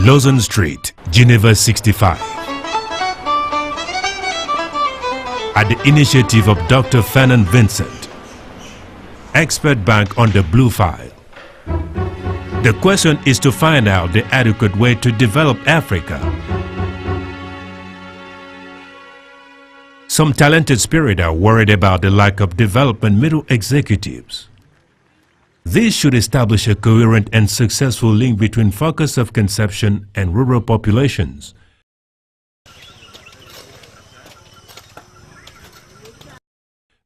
Lausanne Street, Geneva 65. At the initiative of Dr. Fanon Vincent, expert bank on the Blue File. The question is to find out the adequate way to develop Africa. Some talented spirits are worried about the lack of development middle executives. This should establish a coherent and successful link between focus of conception and rural populations.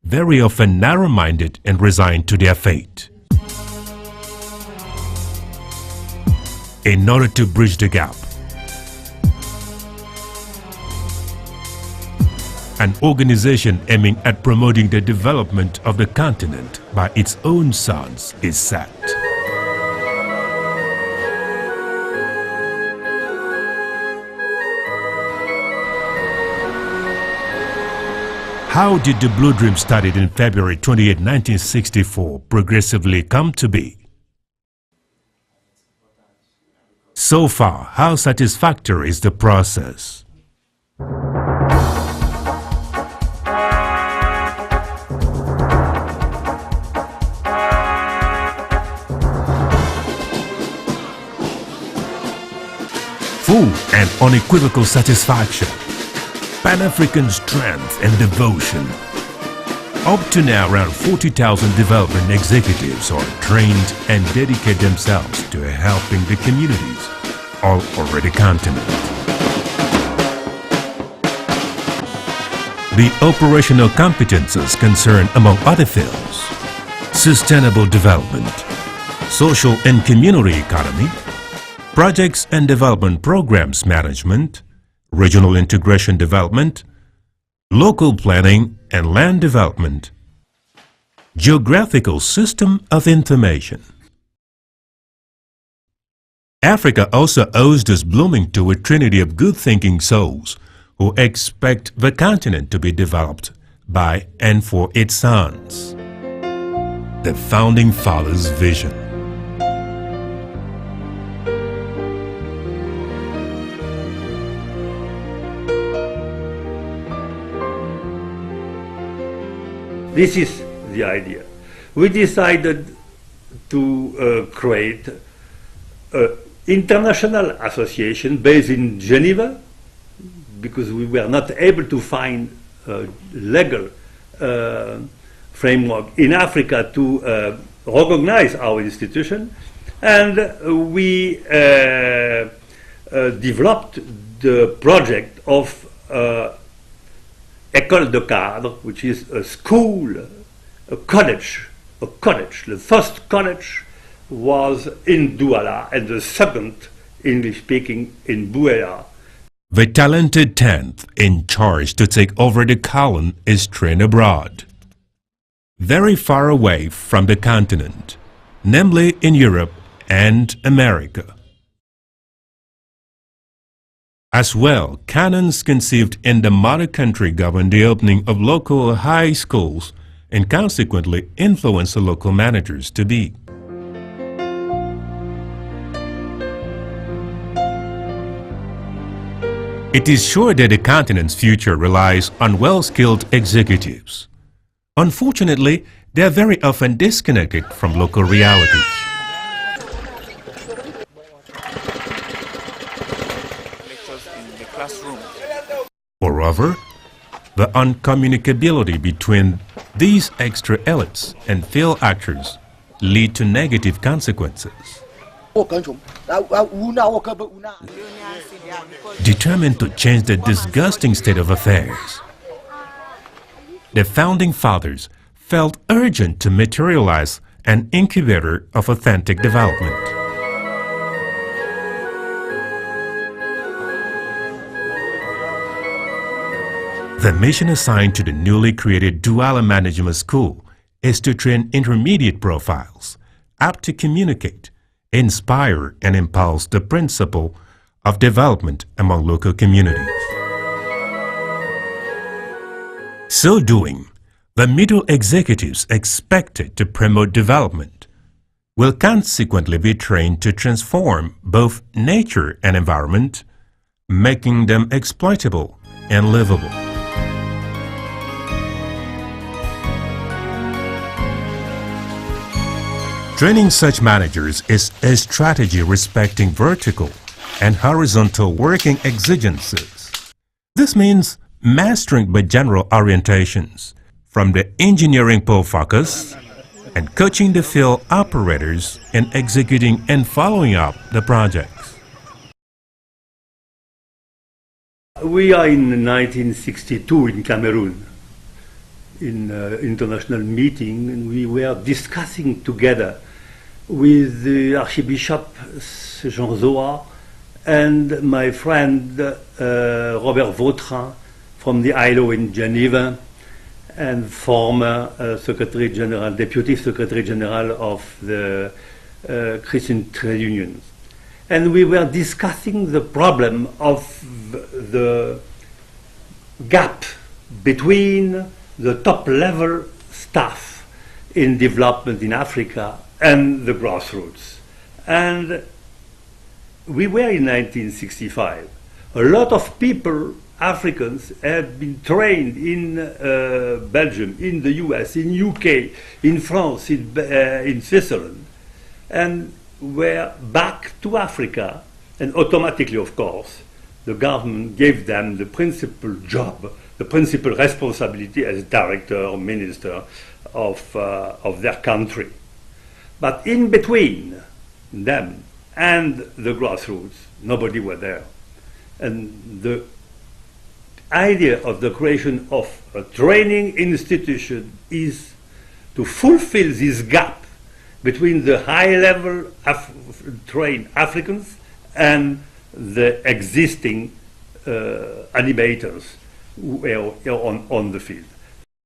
Very often narrow-minded and resigned to their fate. In order to bridge the gap, an organization aiming at promoting the development of the continent by its own sons is set. How did the Blue Dream started in February 28, 1964 progressively come to be? So far, how satisfactory is the process? Full and unequivocal satisfaction, Pan-African strength and devotion. Up to now, around 40,000 development executives are trained and dedicate themselves to helping the communities all over the continent. The operational competences concern, among other fields, sustainable development, social and community economy, projects and development programs management, regional integration development, local planning and land development, geographical system of information. Africa also owes this blooming to a trinity of good-thinking souls who expect the continent to be developed by and for its sons. The Founding Fathers' vision. This is the idea. We decided to create an international association based in Geneva because we were not able to find a legal framework in Africa to recognize our institution, and we developed the project of École de Cadre, which is a school, a college. The first college was in Douala and the second, English-speaking, in Bouéa. The talented 10th in charge to take over the colony is trained abroad, very far away from the continent, namely in Europe and America. As well, canons conceived in the mother country govern the opening of local high schools and consequently influence the local managers to be. It is sure that the continent's future relies on well-skilled executives. Unfortunately, they are very often disconnected from local realities. Moreover, the uncommunicability between these extra elites and field actors lead to negative consequences. Determined to change the disgusting state of affairs, the Founding Fathers felt urgent to materialize an incubator of authentic development. The mission assigned to the newly created Douala Management School is to train intermediate profiles, apt to communicate, inspire, and impulse the principle of development among local communities. So doing, the middle executives expected to promote development, will consequently be trained to transform both nature and environment, making them exploitable and livable. Training such managers is a strategy respecting vertical and horizontal working exigencies. This means mastering the general orientations from the engineering pole focus and coaching the field operators in executing and following up the projects. We are in 1962 in Cameroon, in an international meeting, and we were discussing together with the Archbishop Jean Zoa and my friend Robert Vautrin from the ILO in Geneva, and former Secretary General, Deputy Secretary General of the Christian Trade Unions. And we were discussing the problem of the gap between the top level staff in development in Africa and the grassroots. And we were in 1965. A lot of people, Africans, had been trained in Belgium, in the US, in UK, in France, in Switzerland, and were back to Africa, and automatically, of course, the government gave them the principal job, the principal responsibility as director or minister of their country. But in between them and the grassroots, nobody were there. And the idea of the creation of a training institution is to fulfill this gap between the high-level trained Africans and the existing animators who are on the field.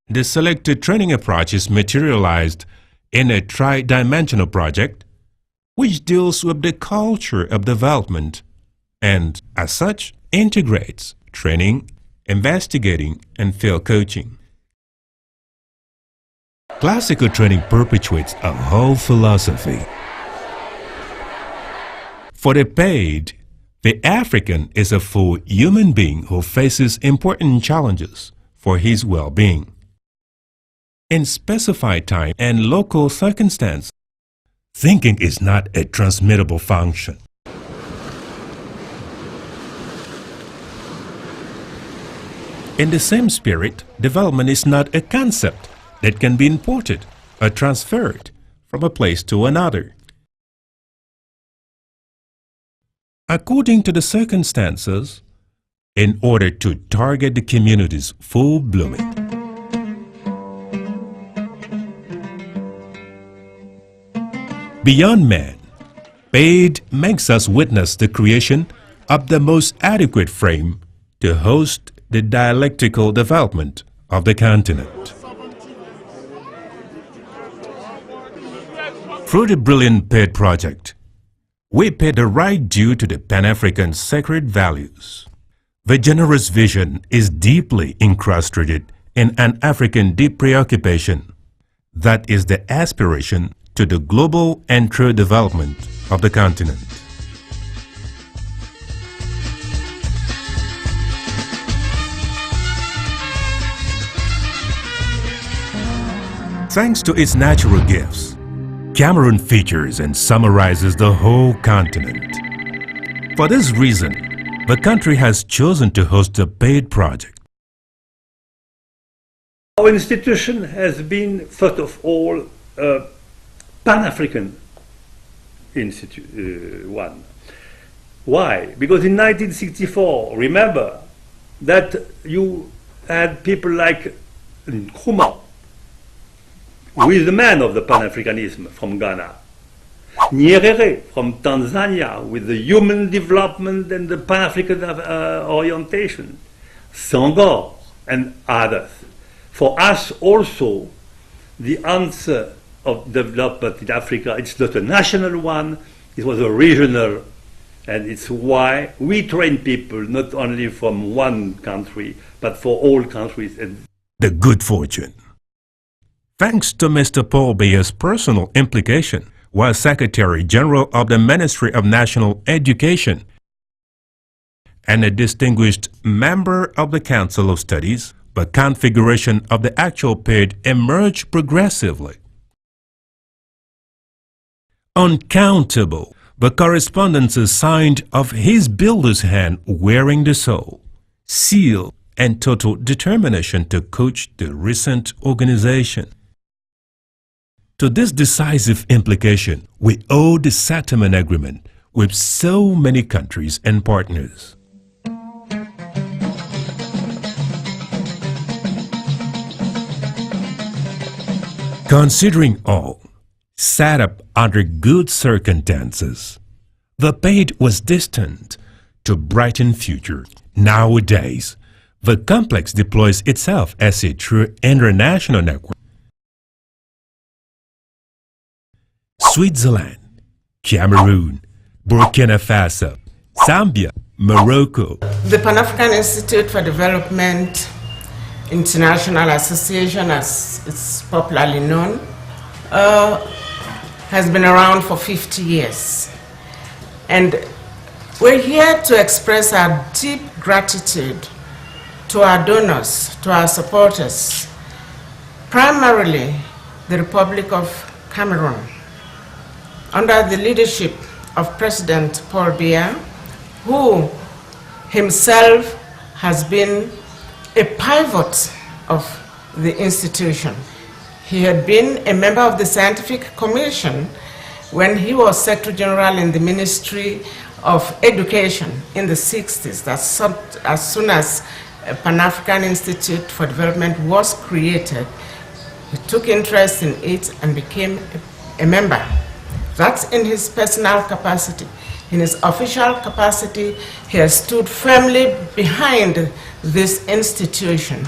The selected training approach is materialized in a tri-dimensional project which deals with the culture of development and, as such, integrates training, investigating, and field coaching. Classical training perpetuates a whole philosophy. For the paid, the African is a full human being who faces important challenges for his well-being. In specified time and local circumstance, thinking is not a transmittable function. In the same spirit, development is not a concept that can be imported or transferred from a place to another. According to the circumstances, in order to target the community's full blooming. Beyond man, paid makes us witness the creation of the most adequate frame to host the dialectical development of the continent. Through the brilliant PAID project, we pay the right due to the Pan-African sacred values. The generous vision is deeply incrusted in an African deep preoccupation that is the aspiration to the global and true development of the continent. Thanks to its natural gifts, Cameroon features and summarizes the whole continent. For this reason, the country has chosen to host the PAID project. Our institution has been, first of all, a Pan-African one. Why? Because in 1964, remember that you had people like Nkrumah, who is the man of the Pan-Africanism from Ghana. Nyerere from Tanzania with the human development and the Pan-African orientation. Senghor and others. For us also, the answer of development in Africa, it's not a national one, it was a regional, and it's why we train people not only from one country, but for all countries. And the good fortune. Thanks to Mr. Paul Biya's personal implication, was Secretary General of the Ministry of National Education and a distinguished member of the Council of Studies, but configuration of the actual period emerged progressively. Uncountable the correspondences signed of his builder's hand wearing the soul, seal, and total determination to coach the recent organization. To this decisive implication, we owe the settlement agreement with so many countries and partners. Considering all, set up under good circumstances, the path was destined to brighten future. Nowadays, the complex deploys itself as a true international network. Switzerland, Cameroon, Burkina Faso, Zambia, Morocco. The Pan-African Institute for Development International Association, as it's popularly known, has been around for 50 years. And we're here to express our deep gratitude to our donors, to our supporters, primarily the Republic of Cameroon, under the leadership of President Paul Biya, who himself has been a pivot of the institution. He had been a member of the Scientific Commission when he was Secretary General in the Ministry of Education in the 60s. That's as soon as Pan-African Institute for Development was created, he took interest in it and became a member. That's in his personal capacity. In his official capacity, he has stood firmly behind this institution.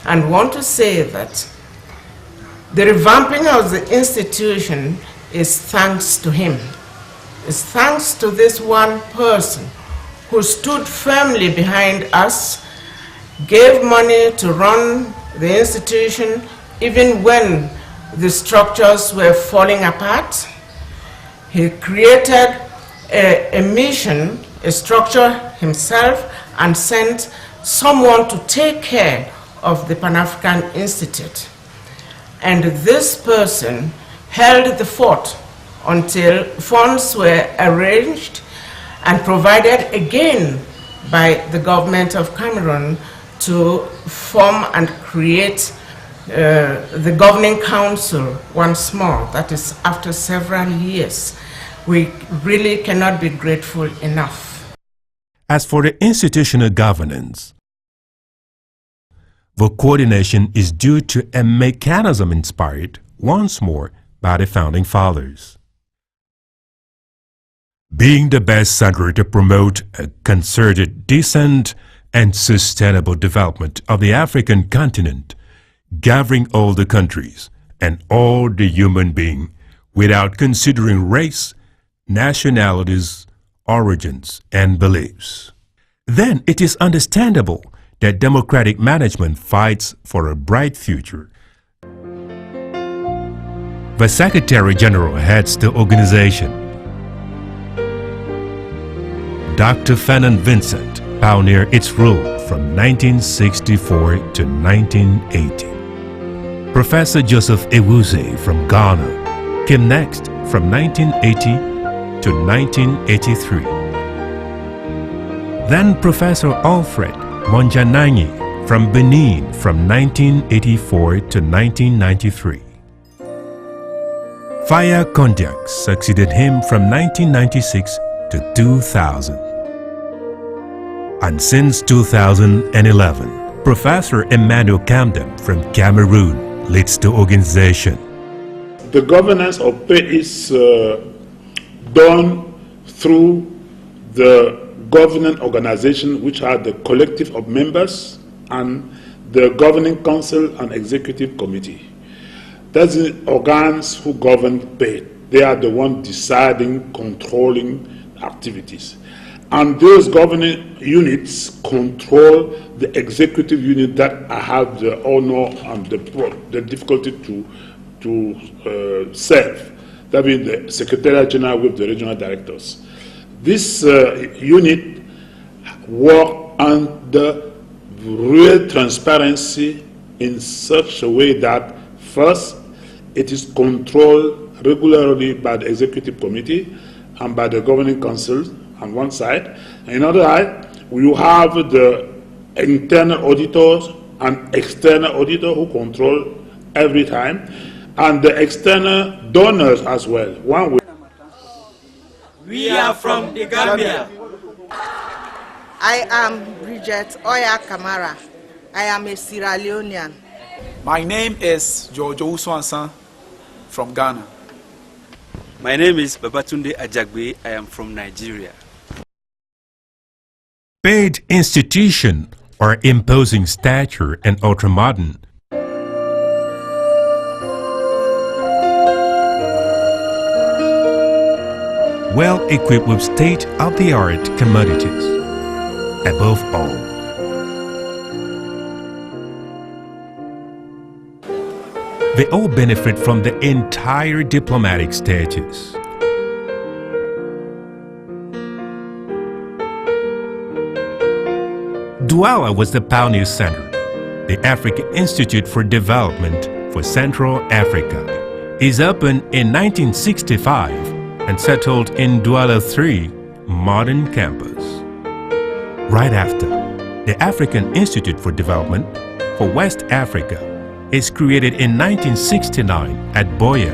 And want to say that the revamping of the institution is thanks to him. It's thanks to this one person who stood firmly behind us, gave money to run the institution even when the structures were falling apart. He created a mission, a structure himself, and sent someone to take care of the Pan-African Institute. And this person held the fort until funds were arranged and provided again by the government of Cameroon to form and create the governing council once more. That is after several years. We really cannot be grateful enough. As for the institutional governance, the coordination is due to a mechanism inspired once more by the founding fathers. Being the best center to promote a concerted, decent, and sustainable development of the African continent, gathering all the countries and all the human beings without considering race, nationalities, origins, and beliefs. Then it is understandable that democratic management fights for a bright future. The Secretary General heads the organization. Dr. Fanon Vincent pioneered its rule from 1964 to 1980. Professor Joseph Ewuze from Ghana came next from 1980 to 1983. Then Professor Alfred Monjananyi from Benin from 1984 to 1993. Faya Kondiak succeeded him from 1996 to 2000. And since 2011, Professor Emmanuel Camden from Cameroon leads the organization. The governance of PAY is done through the governing organization, which are the collective of members, and the governing council and executive committee. That's the organs who govern PAY. They are the ones deciding, controlling activities. And those governing units control the executive unit that I have the honor and the difficulty to serve. that is the Secretariat General with the regional directors. This unit work under real transparency in such a way that first, it is controlled regularly by the executive committee and by the governing council on one side. And on the other side, we have the internal auditors and external auditor who control every time, and the external donors as well. One way. We are from the Gambia. I am Bridget Oya Kamara. I am a Sierra Leonean. My name is Jojo Uswansan from Ghana. My name is Babatunde Ajagbe. I am from Nigeria. Paid institution or imposing stature and ultramodern. Well equipped with state-of-the-art commodities. Above all, they all benefit from the entire diplomatic status. Douala was the pioneer center. The African Institute for Development for Central Africa is opened in 1965 and settled in Douala 3 modern campus. Right after, the African Institute for Development for West Africa is created in 1969 at Boya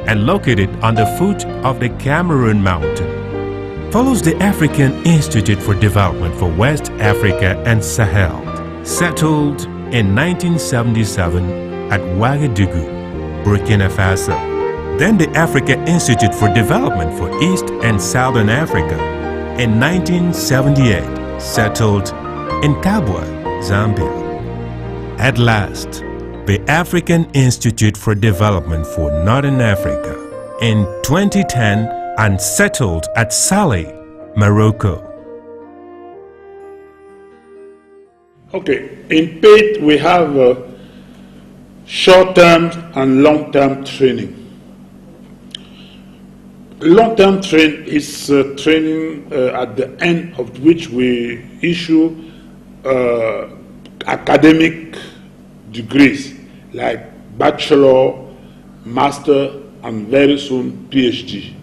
and located on the foot of the Cameroon Mountain. Follows the African Institute for Development for West Africa and Sahel, settled in 1977 at Ouagadougou, Burkina Faso. Then the Africa Institute for Development for East and Southern Africa in 1978, settled in Kabwa, Zambia. At last, the African Institute for Development for Northern Africa in 2010 and settled at Saleh, Morocco. Okay, in paid we have short-term and long-term training. Long-term training is training at the end of which we issue academic degrees like bachelor, master, and very soon PhD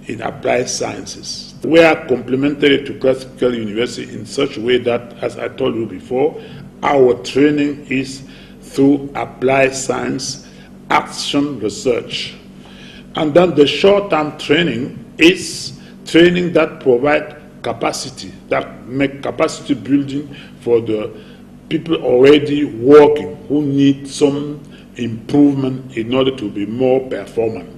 in applied sciences. We are complementary to classical university in such a way that, as I told you before, our training is through applied science, action research. And then the short-term training is training that provide capacity, that make capacity building for the people already working who need some improvement in order to be more performant.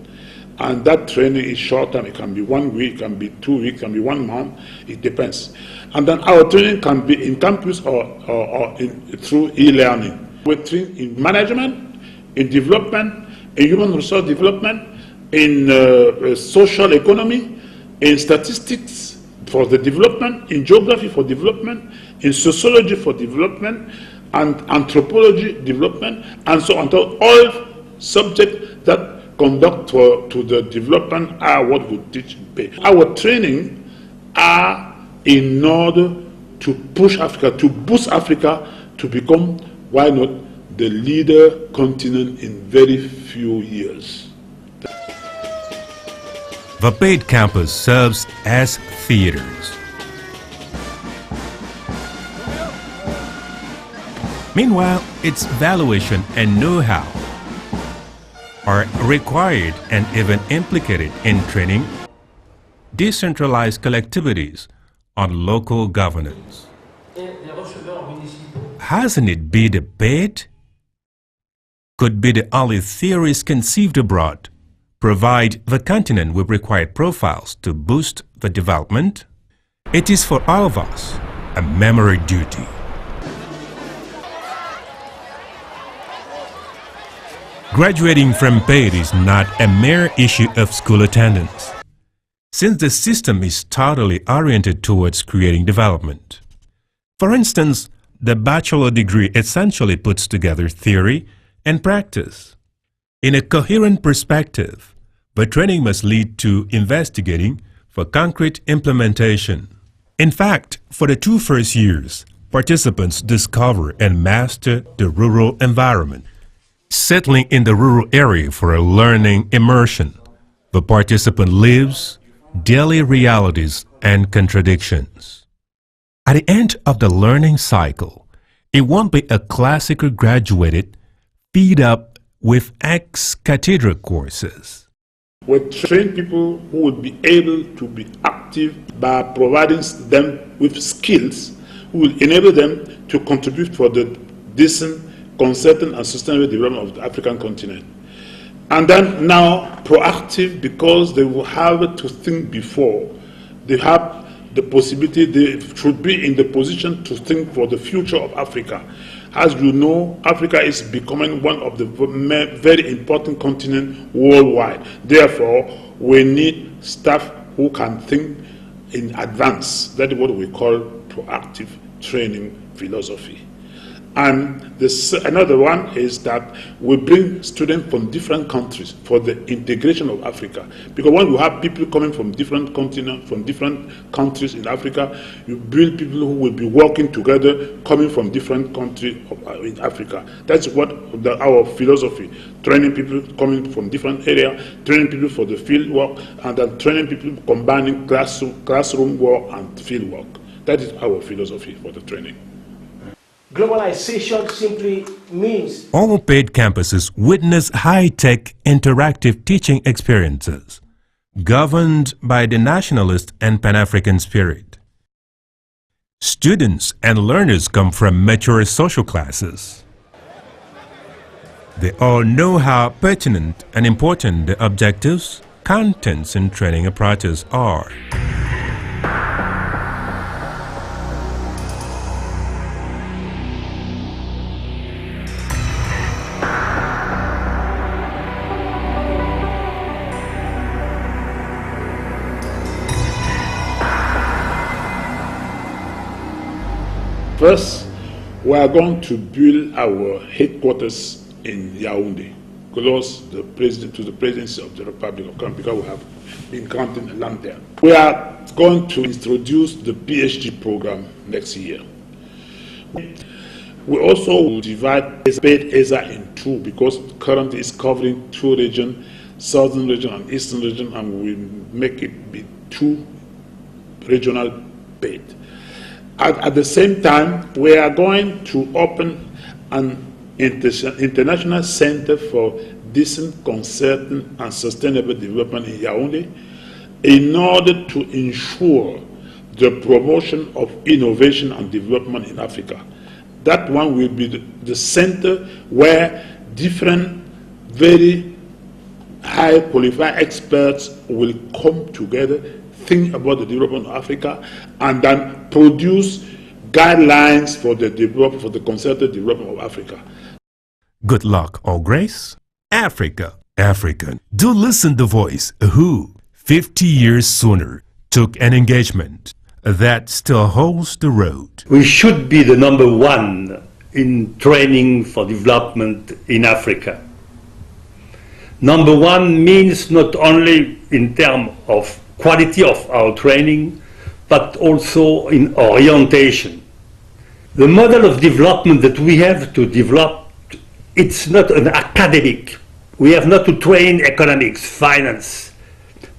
And that training is short-term. It can be 1 week, it can be 2 weeks, it can be 1 month, it depends. And then our training can be in campus or through e-learning. We train in management, in development, in human resource development, in social economy, in statistics for the development, in geography for development, in sociology for development, and anthropology development, and so on. So all subjects that conduct to the development are what we teach in pay. Our training are in order to push Africa, to boost Africa to become, why not, the leader continent in very few years. The paid campus serves as theaters. Meanwhile, its valuation and know-how are required and even implicated in training decentralized collectivities on local governance. Hasn't it been the paid? Could be the only theories conceived abroad provide the continent with required profiles to boost the development? It is for all of us a memory duty. Graduating from paid is not a mere issue of school attendance, since the system is totally oriented towards creating development. For instance, the bachelor degree essentially puts together theory and practice. In a coherent perspective, but training must lead to investigating for concrete implementation. In fact, for the 2 first years, participants discover and master the rural environment. Settling in the rural area for a learning immersion, the participant lives daily realities and contradictions. At the end of the learning cycle, it won't be a classical graduated, feed up with ex-cathedra courses. We train people who will be able to be active by providing them with skills who will enable them to contribute for the decent, concerted and sustainable development of the African continent. And then now proactive, because they will have to think before. They have the possibility, they should be in the position to think for the future of Africa. As you know, Africa is becoming one of the very important continents worldwide. Therefore, we need staff who can think in advance. That is what we call proactive training philosophy. And another one is that we bring students from different countries for the integration of Africa. Because when you have people coming from different continents, from different countries in Africa, you build people who will be working together, coming from different countries in Africa. That's what our philosophy, training people coming from different areas, training people for the field work, and then training people combining classroom work and field work. That is our philosophy for the training. Globalization simply means All paid campuses witness high-tech interactive teaching experiences governed by the nationalist and Pan-African spirit. Students and learners come from mature social classes. They all know how pertinent and important the objectives, contents, and training approaches are. First, we are going to build our headquarters in Yaoundé, close to the presidency of the Republic of Ghana, because we have been granted a land there. We are going to introduce the PhD program next year. We also will divide paid ESA in 2, because currently it's covering 2 regions, southern region and eastern region, and we will make it be 2 regional paid. At the same time, we are going to open an international center for decent, concerted and sustainable development in Yaoundé in order to ensure the promotion of innovation and development in Africa. That one will be the center where different, very high qualified experts will come together, think about the development of Africa, and then produce guidelines for the concerted development of Africa. Good luck or grace? Africa, African. Do listen the voice who, 50 years sooner, took an engagement that still holds the road. We should be the #1 in training for development in Africa. #1 means not only in terms of quality of our training, but also in orientation. The model of development that we have to develop, it's not an academic. We have not to train economics, finance.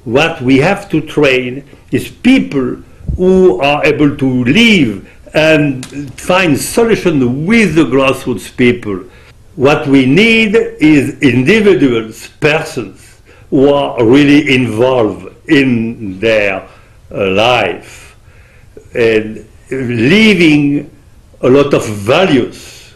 What we have to train is people who are able to live and find solutions with the grassroots people. What we need is individuals, persons, who are really involved in their life and living a lot of values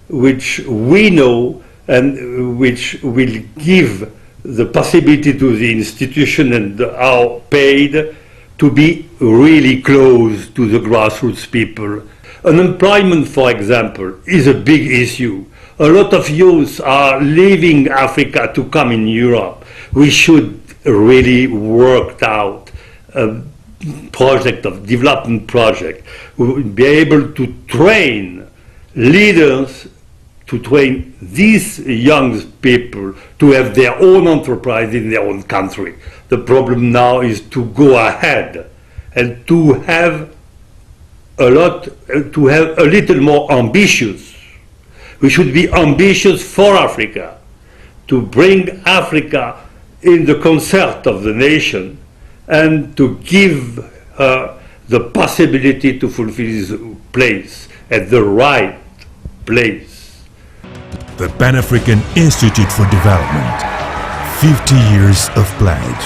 which we know and which will give the possibility to the institution and our paid to be really close to the grassroots people. Unemployment, for example, is a big issue. A lot of youth are leaving Africa to come in Europe. We should really work out a project of development project. We will be able to train leaders to train these young people to have their own enterprise in their own country. The problem now is to go ahead and to have a little more ambitious. We should be ambitious for Africa, to bring Africa in the concert of the nation and to give her the possibility to fulfill his place at the right place. The Pan-African Institute for Development, 50 years of pledge,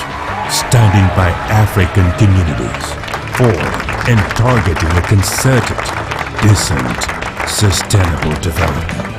standing by African communities for and targeting a concerted, decent, sustainable development.